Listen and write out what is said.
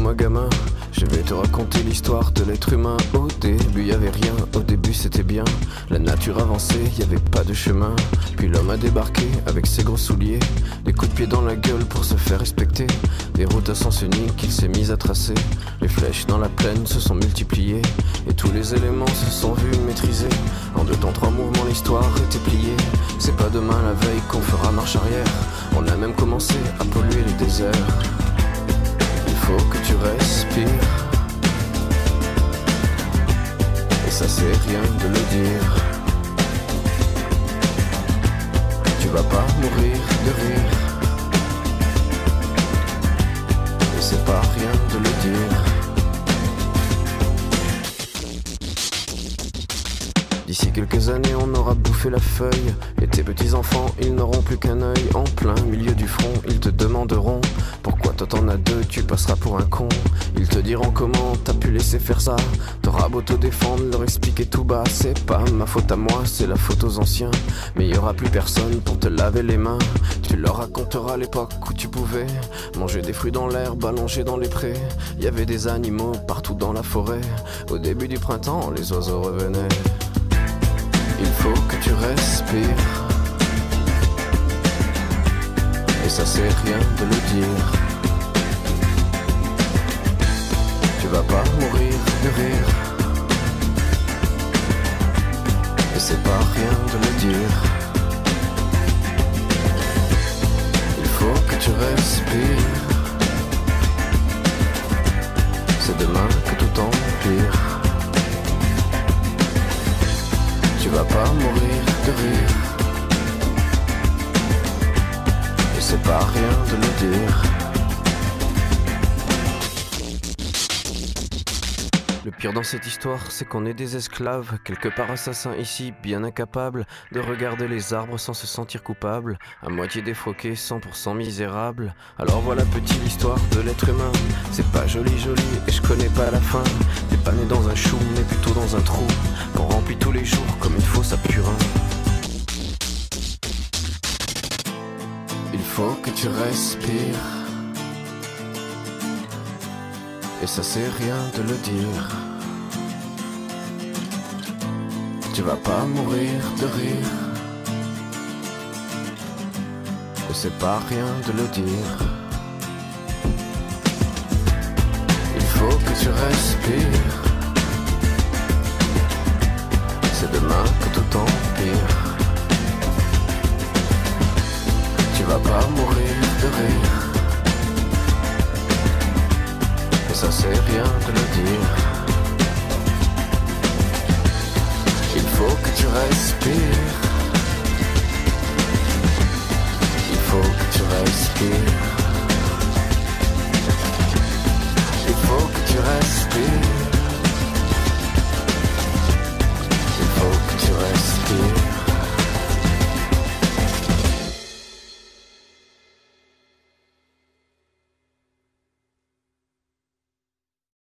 Écoute-moi gamin, je vais te raconter l'histoire de l'être humain. Au début y avait rien, au début c'était bien. La nature avançait, y avait pas de chemin. Puis l'homme a débarqué avec ses gros souliers, des coups de pied dans la gueule pour se faire respecter. Des routes à sens unique qu'il s'est mis à tracer. Les flèches dans la plaine se sont multipliées, et tous les éléments se sont vus maîtrisés. En 2 temps 3 mouvements l'histoire était pliée. C'est pas demain la veille qu'on fera marche arrière. On a même commencé à polluer les déserts. Il faut que tu respires, et ça c'est rien de le dire. Tu vas pas mourir de rire, et c'est pas rien de le dire. D'ici quelques années on aura bouffé la feuille, et tes petits enfants ils n'auront plus qu'un œil. En plein milieu du front ils te demanderont pourquoi toi t'en as 2, tu passeras pour un con. Ils te diront comment t'as pu laisser faire ça. T'auras beau te défendre, leur expliquer tout bas. C'est pas ma faute à moi, c'est la faute aux anciens. Mais y aura plus personne pour te laver les mains. Tu leur raconteras l'époque où tu pouvais manger des fruits dans l'herbe, allongés dans les prés. Y avait des animaux partout dans la forêt. Au début du printemps, les oiseaux revenaient. Il faut que tu respires, et ça c'est rien de le dire. Tu vas pas mourir de rire, et c'est pas rien de le dire. Il faut que tu respires, c'est demain que tout empire. Tu vas pas mourir de rire, et c'est pas rien de le dire. Le pire dans cette histoire, c'est qu'on est des esclaves, quelque part assassins ici, bien incapables de regarder les arbres sans se sentir coupables, à moitié défroqués, 100% misérables. Alors voilà petit l'histoire de l'être humain. C'est pas joli joli et je connais pas la fin. T'es pas né dans un chou mais plutôt dans un trou qu'on remplit tous les jours comme il faut sa purin. Il faut que tu respires, et ça c'est rien de le dire. Tu vas pas mourir de rire, et c'est pas rien de le dire. Il faut que tu respires, c'est demain que tout empire. Tu vas pas mourir de rire, et ça c'est rien de le dire. Il faut que tu respires, il faut que tu respires.